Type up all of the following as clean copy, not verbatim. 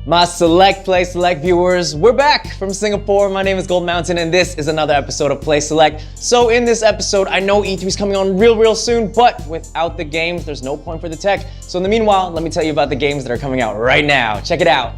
My select viewers, we're back from Singapore. My name is Gold Mountain and this is another episode of Play Select. So in this episode, I know E3 is coming on real soon, but without the games, there's no point for the tech. So in the meanwhile, let me tell you about the games that are coming out right now. Check it out.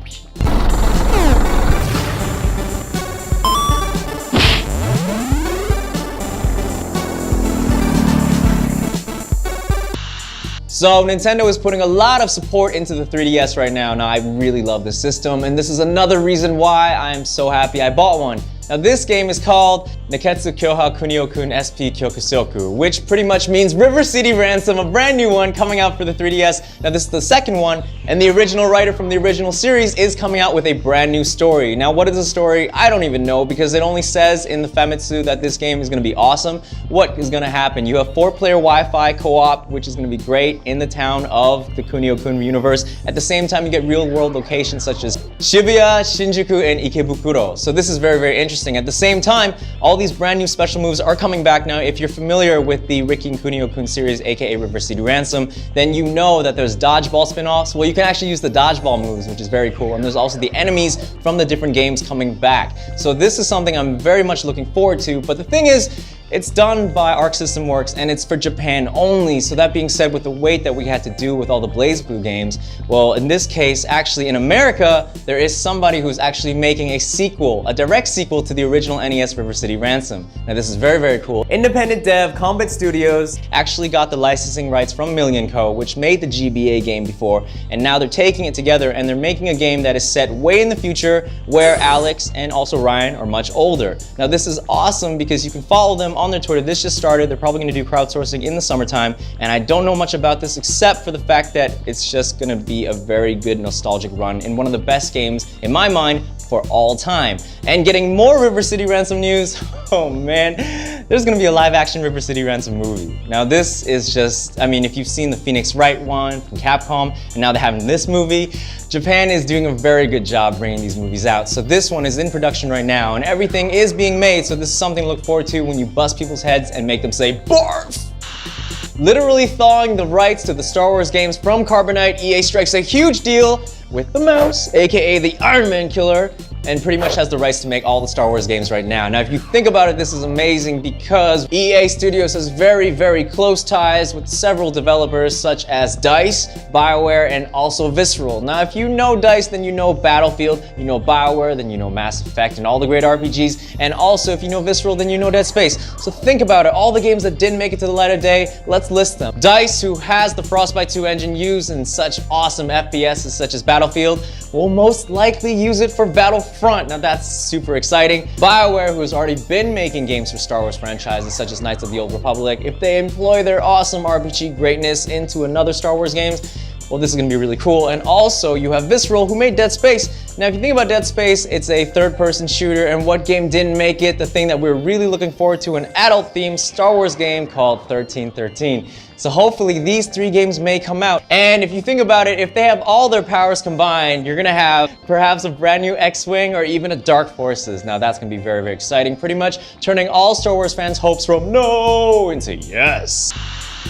So Nintendo is putting a lot of support into the 3DS right now. Now I really love this system and this is another reason why I'm so happy I bought one. Now this game is called Neketsu Kyoha Kunio-kun SP Kyokusoku, which pretty much means River City Ransom, a brand new one coming out for the 3DS. Now this is the second one, and the original writer from the original series is coming out with a brand new story. Now what is the story? I don't even know because it only says in the Famitsu that this game is going to be awesome. What is going to happen? You have 4-player Wi-Fi co-op, which is going to be great in the town of the Kunio-kun universe. At the same time, you get real-world locations such as Shibuya, Shinjuku, and Ikebukuro. So this is very interesting. At the same time, all these brand new special moves are coming back now. If you're familiar with the Ricky Kunio-kun series, aka River City Ransom, then you know that there's dodgeball spin-offs. Well, you can actually use the dodgeball moves, which is very cool. And there's also the enemies from the different games coming back. So this is something I'm very much looking forward to. But the thing is, it's done by Arc System Works and it's for Japan only. So that being said, with the wait that we had to do with all the Blaize games, well, in this case, actually in America, there is somebody who's actually making a sequel, a direct sequel to the original NES River City Ransom. Now this is very cool. Independent dev Combat Studios actually got the licensing rights from Million Co., which made the GBA game before, and now they're taking it together and they're making a game that is set way in the future where Alex and also Ryan are much older. Now this is awesome because you can follow them on their Twitter. This just started. They're probably going to do crowdsourcing in the summertime, and I don't know much about this except for the fact that it's just going to be a very good nostalgic run in one of the best games in my mind for all time. And getting more River City Ransom news, oh man, there's going to be a live-action River City Ransom movie. Now this is just, I mean, if you've seen the Phoenix Wright one from Capcom, and now they're having this movie, Japan is doing a very good job bringing these movies out. So this one is in production right now, and everything is being made, so this is something to look forward to when you bust people's heads and make them say, BARF! Literally thawing the rights to the Star Wars games from Carbonite, EA strikes a huge deal with the mouse, aka the Iron Man killer, and pretty much has the rights to make all the Star Wars games right now. Now if you think about it, this is amazing because EA Studios has very close ties with several developers such as DICE, BioWare, and also Visceral. Now if you know DICE, then you know Battlefield, you know BioWare, then you know Mass Effect and all the great RPGs, and also if you know Visceral, then you know Dead Space. So think about it, all the games that didn't make it to the light of day, let's list them. DICE, who has the Frostbite 2 engine used in such awesome FPSs such as Battlefield, will most likely use it for Battlefront. Now that's super exciting. BioWare, who has already been making games for Star Wars franchises such as Knights of the Old Republic, if they employ their awesome RPG greatness into another Star Wars games, well, this is going to be really cool. And also, you have Visceral, who made Dead Space. Now, if you think about Dead Space, it's a third-person shooter, and what game didn't make it? The thing that we're really looking forward to, an adult-themed Star Wars game called 1313. So hopefully these 3 games may come out. And if you think about it, if they have all their powers combined, you're gonna have perhaps a brand new X-Wing or even a Dark Forces. Now that's gonna be very exciting, pretty much turning all Star Wars fans' hopes from no into yes.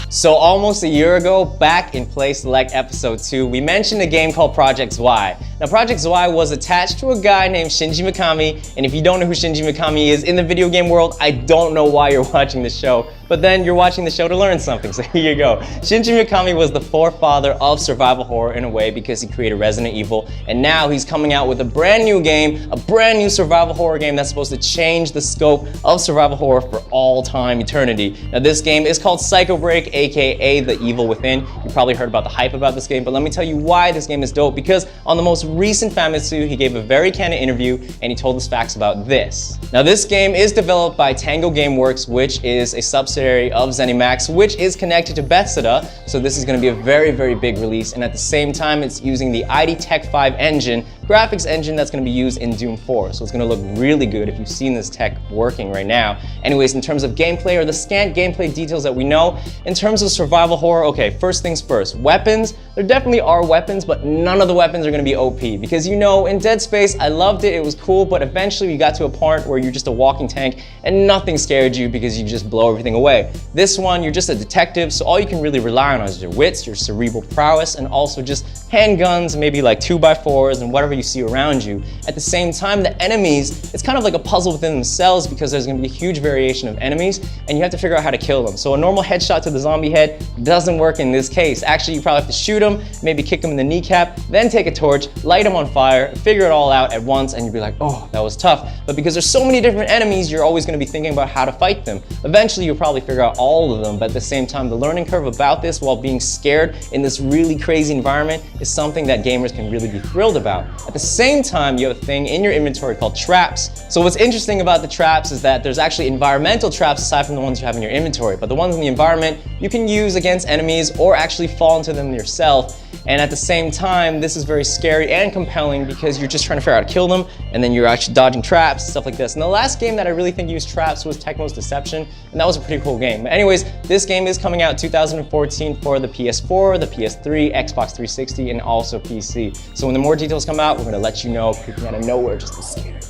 So almost a year ago, back in Play Select episode 2, we mentioned a game called Project Y. Now Project Y was attached to a guy named Shinji Mikami, and if you don't know who Shinji Mikami is in the video game world, I don't know why you're watching the show, but then you're watching the show to learn something, so here you go. Shinji Mikami was the forefather of survival horror in a way because he created Resident Evil, and now he's coming out with a brand new game, a brand new survival horror game that's supposed to change the scope of survival horror for all time, eternity. Now this game is called Psycho Break, aka The Evil Within. You probably heard about the hype about this game, but let me tell you why this game is dope, because on the most recent Famitsu, he gave a very candid interview and he told us facts about this. Now this game is developed by Tango Gameworks, which is a subsidiary of ZeniMax, which is connected to Bethesda, so this is going to be a very big release, and at the same time it's using the ID Tech 5 engine, graphics engine that's going to be used in Doom 4, so it's going to look really good if you've seen this tech working right now. Anyways, in terms of gameplay, or the scant gameplay details that we know, in terms of survival horror, okay, first things first, weapons, there definitely are weapons, but none of the weapons are going to be OP, because you know, in Dead Space, I loved it, it was cool, but eventually you got to a point where you're just a walking tank and nothing scared you because you just blow everything away. This one, you're just a detective, so all you can really rely on is your wits, your cerebral prowess, and also just handguns, maybe like 2x4s and whatever you you see around you. At the same time, the enemies, it's kind of like a puzzle within themselves because there's going to be a huge variation of enemies and you have to figure out how to kill them. So a normal headshot to the zombie head doesn't work in this case. Actually, you probably have to shoot them, maybe kick them in the kneecap, then take a torch, light them on fire, figure it all out at once, and you'll be like, oh, that was tough. But because there's so many different enemies, you're always going to be thinking about how to fight them. Eventually, you'll probably figure out all of them, but at the same time, the learning curve about this while being scared in this really crazy environment is something that gamers can really be thrilled about. At the same time, you have a thing in your inventory called traps. So what's interesting about the traps is that there's actually environmental traps aside from the ones you have in your inventory, but the ones in the environment you can use against enemies or actually fall into them yourself. And at the same time, this is very scary and compelling because you're just trying to figure out how to kill them, and then you're actually dodging traps, stuff like this. And the last game that I really think used traps was Tecmo's Deception, and that was a pretty cool game. But anyways, this game is coming out 2014 for the PS4, the PS3, Xbox 360, and also PC. So when the more details come out, we're gonna let you know, peeking out of nowhere just to scare you.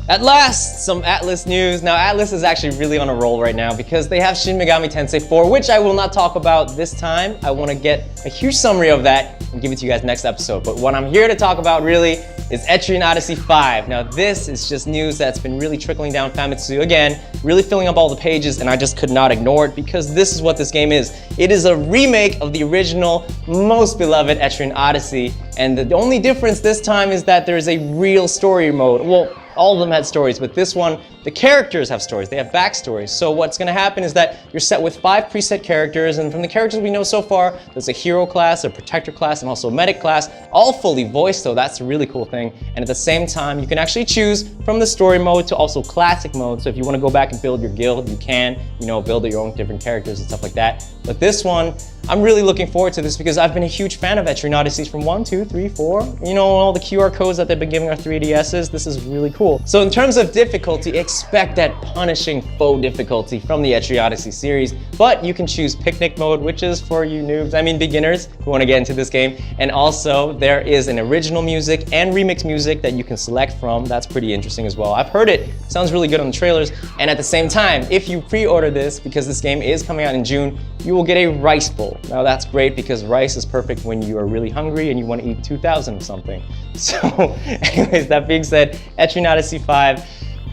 At last, some Atlus news. Now, Atlus is actually really on a roll right now because they have Shin Megami Tensei 4, which I will not talk about this time. I want to get a huge summary of that and give it to you guys next episode. But what I'm here to talk about really is Etrian Odyssey 5. Now, this is just news that's been really trickling down Famitsu again, really filling up all the pages, and I just could not ignore it because this is what this game is. It is a remake of the original, most beloved Etrian Odyssey, and the only difference this time is that there is a real story mode. Well, all of them had stories, but this one, the characters have stories, they have backstories. So what's gonna happen is that you're set with 5 preset characters, and from the characters we know so far, there's a hero class, a protector class, and also a medic class, all fully voiced, so that's a really cool thing. And at the same time, you can actually choose from the story mode to also classic mode. So if you wanna go back and build your guild, you can, build your own different characters and stuff like that. But this one, I'm really looking forward to this because I've been a huge fan of Etrian Odysseys from 1, 2, 3, 4. All the QR codes that they've been giving our 3DSs, this is really cool. So in terms of difficulty, expect that punishing faux difficulty from the Etrian Odyssey series, but you can choose picnic mode, which is for you noobs, beginners who want to get into this game. And also there is an original music and remix music that you can select from. That's pretty interesting as well. I've heard it, sounds really good on the trailers. And at the same time, if you pre-order this, because this game is coming out in June, you will get a rice bowl. Now that's great because rice is perfect when you are really hungry and you want to eat 2,000 of something. So anyways, that being said, Etrian Odyssey 5,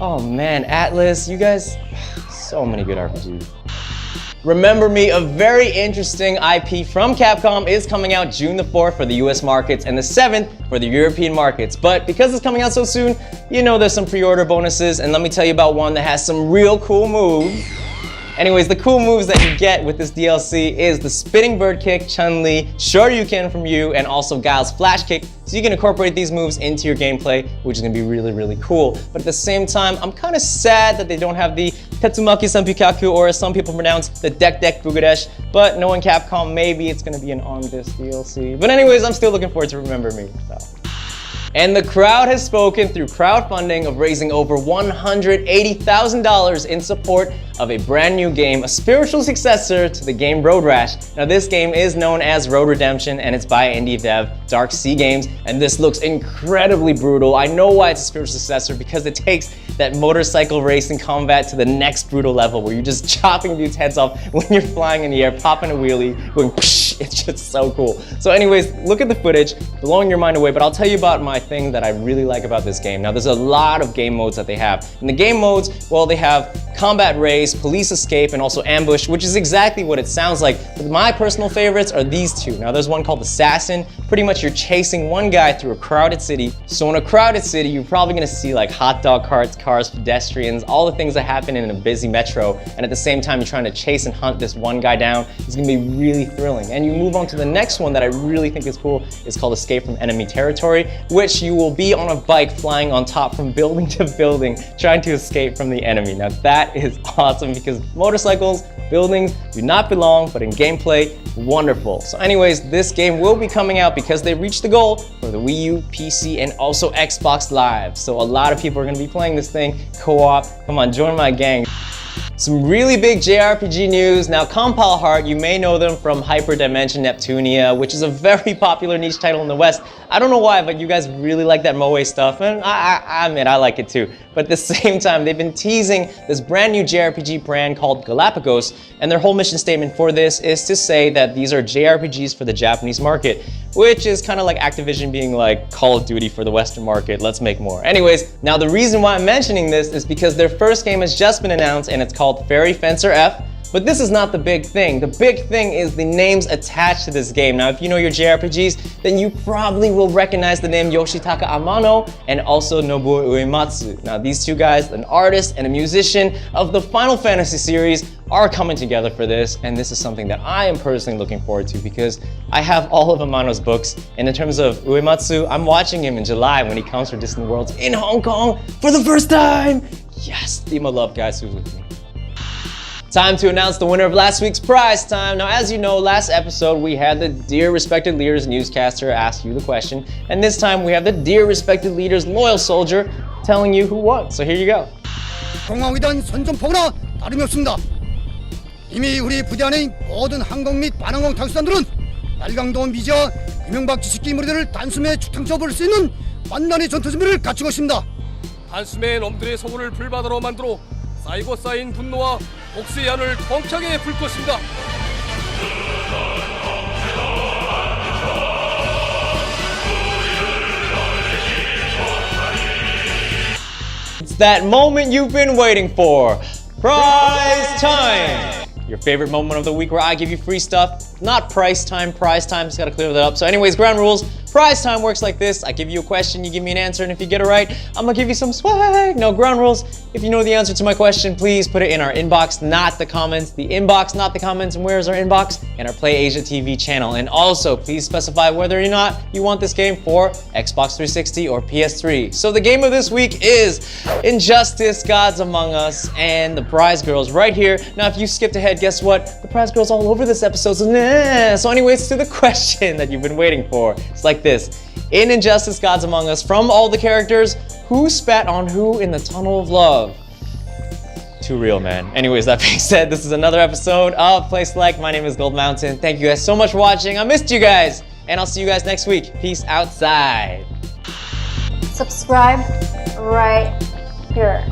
oh man, Atlus, you guys, so many good RPGs. Remember Me, a very interesting IP from Capcom, is coming out June the 4th for the US markets and the 7th for the European markets. But because it's coming out so soon, there's some pre-order bonuses, and let me tell you about one that has some real cool moves. Anyways, the cool moves that you get with this DLC is the Spinning Bird Kick, Chun-Li, Shoryuken from you, and also Guile's Flash Kick. So you can incorporate these moves into your gameplay, which is going to be really, really cool. But at the same time, I'm kind of sad that they don't have the Tetsumaki Sanpikaku, or as some people pronounce, the Dek Dek Bugadesh. But knowing Capcom, maybe it's going to be an on this DLC. But anyways, I'm still looking forward to Remember Me. So. And the crowd has spoken through crowdfunding of raising over $180,000 in support of a brand new game, a spiritual successor to the game Road Rash. Now this game is known as Road Redemption, and it's by indie dev Dark Sea Games, and this looks incredibly brutal. I know why it's a spiritual successor, because it takes that motorcycle racing combat to the next brutal level where you're just chopping dudes' heads off when you're flying in the air, popping a wheelie, going psh. It's just so cool. So anyways, look at the footage, blowing your mind away, but I'll tell you about my thing that I really like about this game. Now there's a lot of game modes that they have. In the game modes, well, they have combat race, police escape, and also ambush, which is exactly what it sounds like. But my personal favorites are these two. Now there's one called Assassin. Pretty much you're chasing one guy through a crowded city. So in a crowded city, you're probably gonna see like hot dog carts, cars, pedestrians, all the things that happen in a busy metro. And at the same time, you're trying to chase and hunt this one guy down. It's gonna be really thrilling. And you move on to the next one that I really think is cool. It's called Escape from Enemy Territory, which you will be on a bike flying on top from building to building, trying to escape from the enemy. Now that is awesome because motorcycles, buildings do not belong, but in gameplay, wonderful. So anyways, this game will be coming out because they reached the goal for the Wii U, PC, and also Xbox Live. So a lot of people are gonna be playing this thing co-op. Come on, join my gang. Some really big JRPG news. Now, Compile Heart, you may know them from Hyperdimension Neptunia, which is a very popular niche title in the West. I don't know why, but you guys really like that moe stuff, and I admit I like it too. But at the same time, they've been teasing this brand new JRPG brand called Galapagos, and their whole mission statement for this is to say that these are JRPGs for the Japanese market, which is kind of like Activision being like Call of Duty for the Western market, let's make more. Anyways, now the reason why I'm mentioning this is because their first game has just been announced and it's called Fairy Fencer F. But this is not the big thing. The big thing is the names attached to this game. Now, if you know your JRPGs, then you probably will recognize the name Yoshitaka Amano and also Nobuo Uematsu. Now, these two guys, an artist and a musician of the Final Fantasy series, are coming together for this, and this is something that I am personally looking forward to because I have all of Amano's books, and in terms of Uematsu, I'm watching him in July when he comes for Distant Worlds in Hong Kong for the first time! Yes, theme of love, guys, who's with me? Time to announce the winner of last week's prize time. Now, as you know, last episode we had the Dear Respected Leaders newscaster ask you the question, and this time we have the Dear Respected Leaders loyal soldier telling you who won. So here you go. 공화위단 선전포고나 다름이 없습니다. 이미 우리 부대 안의 모든 항공 및 반항공 탁수단들은 날강도 미지와 이명박 지식기 무리들을 단숨에 죽탕쳐 버릴 수 있는 만난의 전투 준비를 갖추고 있습니다. 단숨에 놈들의 성운을 불바다로 만들어 쌓이고 쌓인 분노와 복수의 한을 통쾌하게 불 것입니다. It's that moment you've been waiting for. Prize time! Your favorite moment of the week where I give you free stuff. Not price time, just gotta clear that up. So anyways, ground rules. Prize time works like this. I give you a question, you give me an answer, and if you get it right, I'm gonna give you some swag. No, ground rules. If you know the answer to my question, please put it in our inbox, not the comments. The inbox, not the comments. And where's our inbox? In our Play Asia TV channel. And also, please specify whether or not you want this game for Xbox 360 or PS3. So the game of this week is Injustice: Gods Among Us, and the prize girl's right here. Now, if you skipped ahead, guess what? The prize girl's all over this episode, so nah. So anyways, to the question that you've been waiting for. It's like this. In Injustice: Gods Among Us, from all the characters, who spat on who in the Tunnel of Love? Too real, man. Anyways, that being said, this is another episode of Play Select. My name is Gold Mountain. Thank you guys so much for watching. I missed you guys, and I'll see you guys next week. Peace outside. Subscribe right here.